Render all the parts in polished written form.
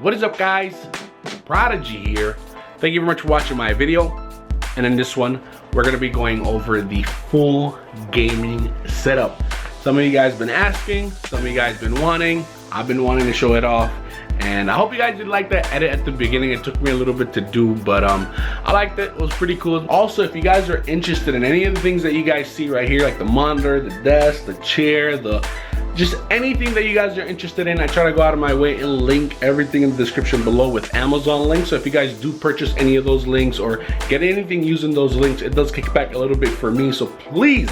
What is up, guys? Prodigy here. Thank you very much for watching my video. And in this one, we're gonna be going over the full gaming setup. Some of you guys been asking, some of you guys been wanting. I've been wanting to show it off. And I hope you guys did like that edit at the beginning. It took me a little bit to do, but I liked it. It was pretty cool. Also, if you guys are interested in any of the things that you guys see right here, like the monitor, the desk, the chair, just anything that you guys are interested in, I try to go out of my way and link everything in the description below with Amazon links. So if you guys do purchase any of those links or get anything using those links, it does kick back a little bit for me. So please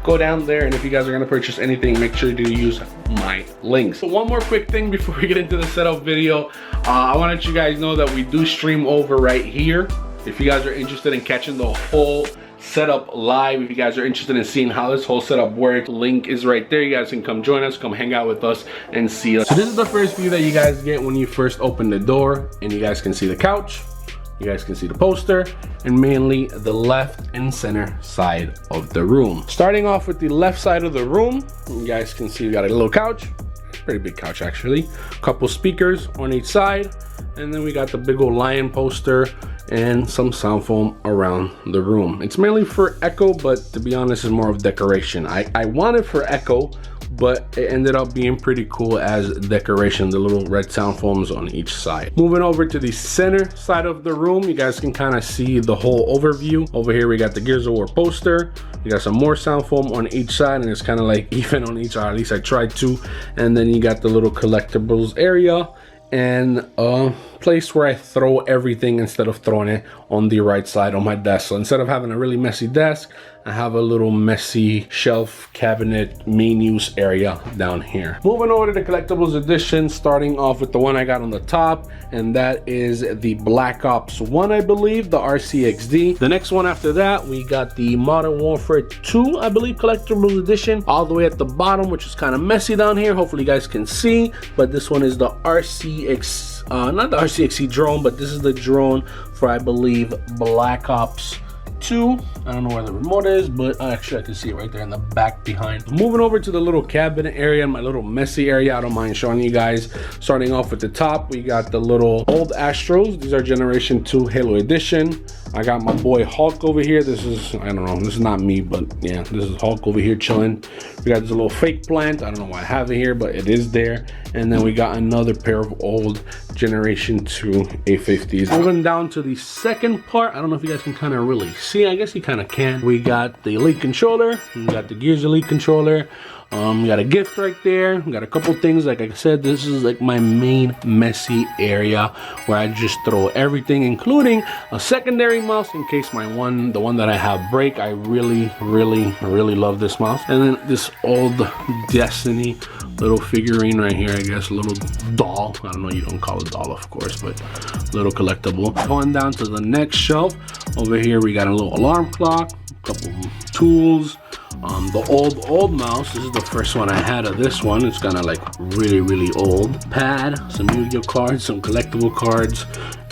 go down there, and if you guys are gonna purchase anything, make sure to use my links. So one more quick thing before we get into the setup video. I want to let you guys know that we do stream over right here. If you guys are interested in catching the whole setup live, if you guys are interested in seeing how this whole setup works, link is right there. You guys can come join us, come hang out with us and see us. So this is the first view that you guys get when you first open the door, and you guys can see the couch, you guys can see the poster, and mainly the left and center side of the room. Starting off with the left side of the room, you guys can see we got a little couch, pretty big couch actually, couple speakers on each side, and then we got the big old lion poster and some sound foam around the room. It's mainly for echo, but to be honest, it's more of decoration. I wanted for echo, but it ended up being pretty cool as decoration, the little red sound foams on each side. Moving over to the center side of the room, you guys can kind of see the whole overview. Over here we got the Gears of War poster, you got some more sound foam on each side, and it's kind of like even on each side, at least I tried to. And then you got the little collectibles area and a place where I throw everything instead of throwing it on the right side on my desk. So instead of having a really messy desk, I have a little messy shelf cabinet main use area down here. Moving over to the Collectibles edition, starting off with the one I got on the top, and that is the Black Ops 1, I believe, the RCXD. The next one after that, we got the Modern Warfare 2, I believe, Collectibles edition, all the way at the bottom, which is kind of messy down here. Hopefully you guys can see, but this one is the not the RCXD drone, but this is the drone for, I believe, Black Ops 2. I don't know where the remote is, but actually I can see it right there in the back behind. Moving over to the little cabinet area, my little messy area, I don't mind showing you guys. Starting off at the top, we got the little old Astros. These are Generation 2 Halo Edition. I got my boy Hulk over here. This is, I don't know, this is not me, but yeah, this is Hulk over here chilling. We got this little fake plant. I don't know why I have it here, but it is there. And then we got another pair of old Generation 2 A50s. Moving down to the second part, I don't know if you guys can kind of really see. I guess you kind of can. We got the Elite controller. We got the Gears Elite controller. We got a gift right there. We got a couple things. Like I said, this is like my main messy area where I just throw everything, including a secondary mouse in case the one that I have break. I really love this mouse. And then this old Destiny little figurine right here, I guess, a little doll. I don't know, you don't call it doll, of course, but little collectible. Going down to the next shelf, over here we got a little alarm clock, a couple tools. The old mouse, this is the first one I had of this one. It's kind of like really old. Pad, some Yu-Gi-Oh cards, some collectible cards,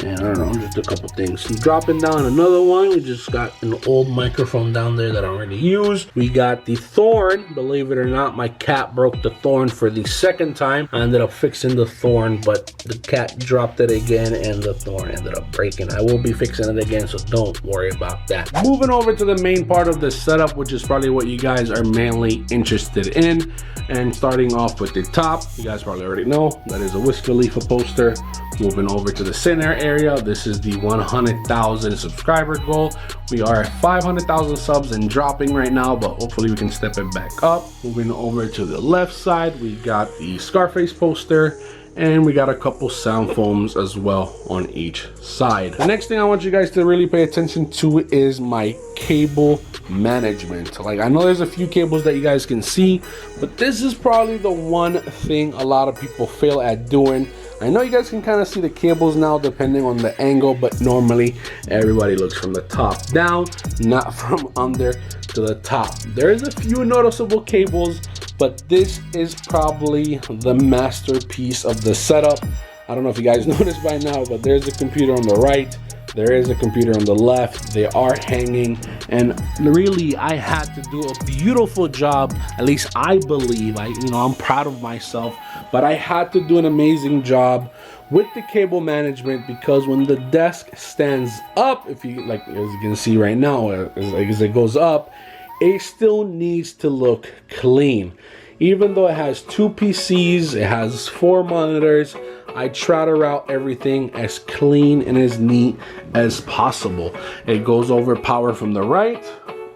and I don't know, just a couple things. Dropping down another one, we just got an old microphone down there that I already used. We got the Thorn. Believe it or not, my cat broke the Thorn for the second time. I ended up fixing the Thorn, but the cat dropped it again and the Thorn ended up breaking. I will be fixing it again, so don't worry about that. Moving over to the main part of the setup, which is probably what you guys are mainly interested in. And starting off with the top, you guys probably already know, that is a Wiz Khalifa poster. Moving over to the center area, this is the 100,000 subscriber goal. We are at 500,000 subs and dropping right now, but hopefully we can step it back up. Moving over to the left side, we got the Scarface poster, and we got a couple sound foams as well on each side. The next thing I want you guys to really pay attention to is my cable management. Like, I know there's a few cables that you guys can see, but this is probably the one thing a lot of people fail at doing. I know you guys can kind of see the cables now depending on the angle, but normally everybody looks from the top down, not from under to the top. There's a few noticeable cables, but this is probably the masterpiece of the setup. I don't know if you guys noticed by now, but there's the computer on the right. There is a computer on the left. They are hanging, and really I had to do a beautiful job. At least I believe. I'm proud of myself, but I had to do an amazing job with the cable management, because when the desk stands up, if you like, as you can see right now, as it goes up, it still needs to look clean. Even though it has 2 PCs, it has 4 monitors, I try to route everything as clean and as neat as possible. It goes over power from the right,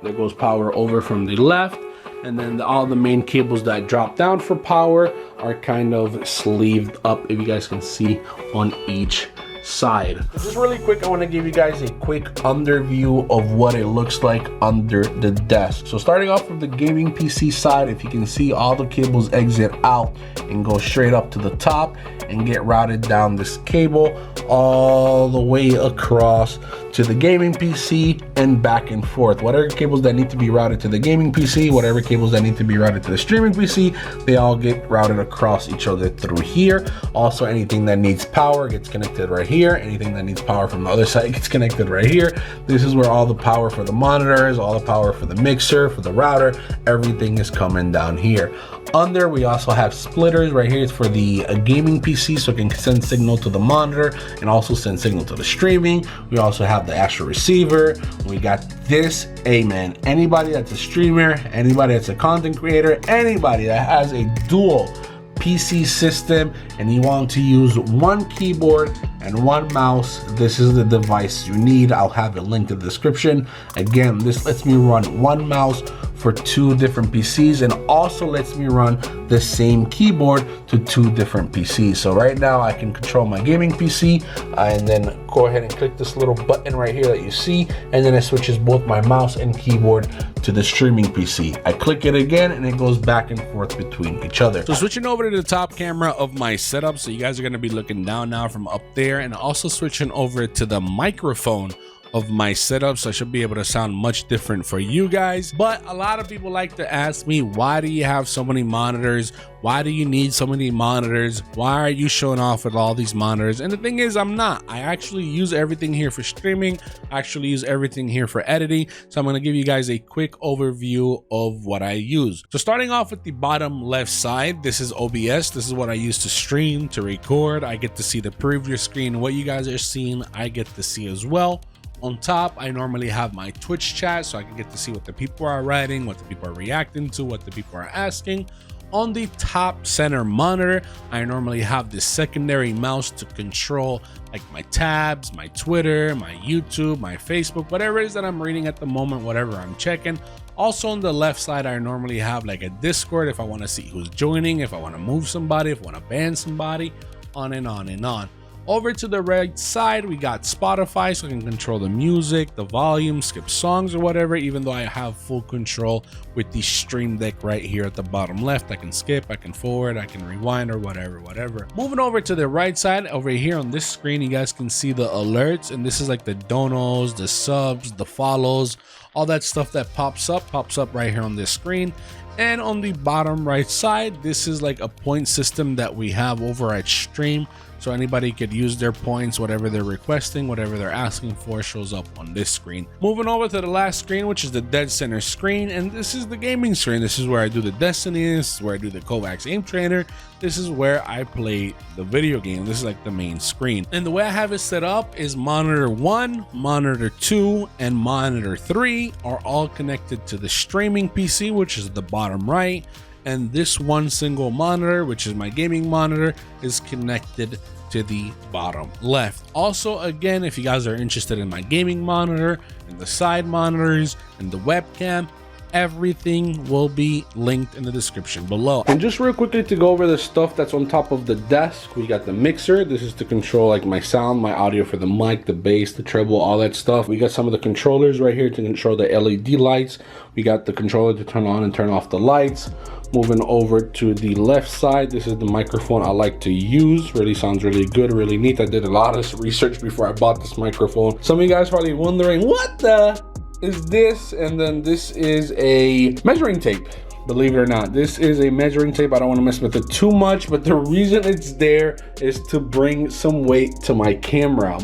it goes power over from the left, and then all the main cables that drop down for power are kind of sleeved up, if you guys can see, on each side. Just really quick, I want to give you guys a quick underview of what it looks like under the desk. So starting off from the gaming PC side, if you can see, all the cables exit out and go straight up to the top and get routed down this cable all the way across to the gaming PC and back and forth. Whatever cables that need to be routed to the gaming PC, whatever cables that need to be routed to the streaming PC, they all get routed across each other through here. Also, anything that needs power gets connected right here. Anything that needs power from the other side gets connected right here. This is where all the power for the monitors, all the power for the mixer, for the router, everything is coming down here. Under, we also have splitters right here for the gaming PC, so it can send signal to the monitor and also send signal to the streaming. We also have the actual receiver. We got this. Hey man, anybody that's a streamer, anybody that's a content creator, anybody that has a dual PC system and you want to use one keyboard and one mouse, this is the device you need. I'll have it linked in the description. Again, this lets me run one mouse for 2 different PCs and also lets me run the same keyboard to 2 different PCs. So right now I can control my gaming PC and then go ahead and click this little button right here that you see, and then it switches both my mouse and keyboard to the streaming PC. I click it again and it goes back and forth between each other. So switching over to the top camera of my setup, so you guys are going to be looking down now from up there, and also switching over to the microphone of my setup, so I should be able to sound much different for you guys. But a lot of people like to ask me, why do you have so many monitors? Why do you need so many monitors? Why are you showing off with all these monitors? And the thing is, I'm not. I actually use everything here for streaming. I actually use everything here for editing. So I'm going to give you guys a quick overview of what I use. So starting off with the bottom left side, this is OBS. This is what I use to stream, to record. I get to see the preview screen. What you guys are seeing, I get to see as well. On top, I normally have my Twitch chat, so I can get to see what the people are writing, what the people are reacting to, what the people are asking. On the top center monitor, I normally have this secondary mouse to control like my tabs, my Twitter, my YouTube, my Facebook, whatever it is that I'm reading at the moment, whatever I'm checking. Also on the left side, I normally have like a Discord if I want to see who's joining, if I want to move somebody, if I want to ban somebody, on and on and on. Over to the right side, we got Spotify, so I can control the music, the volume, skip songs or whatever, even though I have full control with the Stream Deck right here at the bottom left. I can skip, I can forward, I can rewind or whatever. Moving over to the right side, over here on this screen, you guys can see the alerts, and this is like the donos, the subs, the follows, all that stuff that pops up right here on this screen. And on the bottom right side, this is like a point system that we have over at Stream. So anybody could use their points, whatever they're requesting, whatever they're asking for shows up on this screen. Moving over to the last screen, which is the dead center screen. And this is the gaming screen. This is where I do the Destiny. This is where I do the Kovacs Aim Trainer. This is where I play the video game. This is like the main screen. And the way I have it set up is monitor 1, monitor 2, and monitor 3 are all connected to the streaming PC, which is the bottom right. And this one single monitor, which is my gaming monitor, is connected to the bottom left. Also, again, if you guys are interested in my gaming monitor and the side monitors and the webcam, everything will be linked in the description below. And just real quickly to go over the stuff that's on top of the desk, we got the mixer. This is to control like my sound, my audio for the mic, the bass, the treble, all that stuff. We got some of the controllers right here to control the LED lights. We got the controller to turn on and turn off the lights. Moving over to the left side, this is the microphone I like to use. Really sounds really good, really neat. I did a lot of research before I bought this microphone. Some of you guys probably wondering, what the is this? And then this is a measuring tape believe it or not. This is a measuring tape. I don't want to mess with it too much, but the reason it's there is to bring some weight to my camera.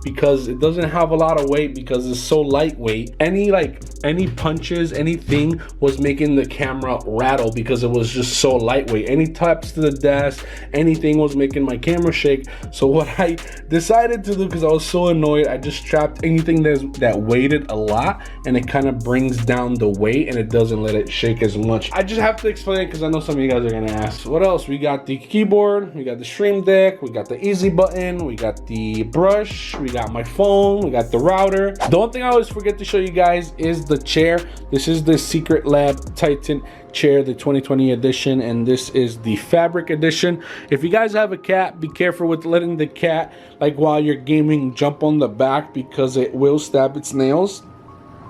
Because it doesn't have a lot of weight because it's so lightweight. Any punches, anything was making the camera rattle because it was just so lightweight. Any taps to the desk, anything was making my camera shake. So what I decided to do, because I was so annoyed, I just strapped anything that weighted a lot, and it kind of brings down the weight and it doesn't let it shake as much. I just have to explain it because I know some of you guys are gonna ask. What else? We got the keyboard, we got the Stream Deck, we got the easy button, we got the brush, we got my phone, we got the router. The one thing I always forget to show you guys is the chair. This is the Secret Lab Titan chair, the 2020 edition, and this is the fabric edition. If you guys have a cat, be careful with letting the cat, like while you're gaming, jump on the back because it will stab its nails.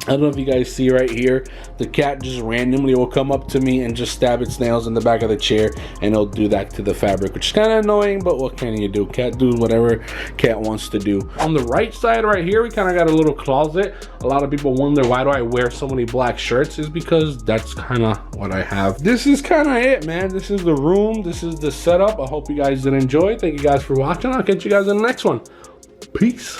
I don't know if you guys see right here, the cat just randomly will come up to me and just stab its nails in the back of the chair, and it'll do that to the fabric, which is kind of annoying, but what can you do? Cat do whatever cat wants to do. On the right side right here, we kind of got a little closet. A lot of people wonder, why do I wear so many black shirts? Is because that's kind of what I have. This is kind of it, man. This is the room. This is the setup. I hope you guys did enjoy. Thank you guys for watching. I'll catch you guys in the next one. Peace.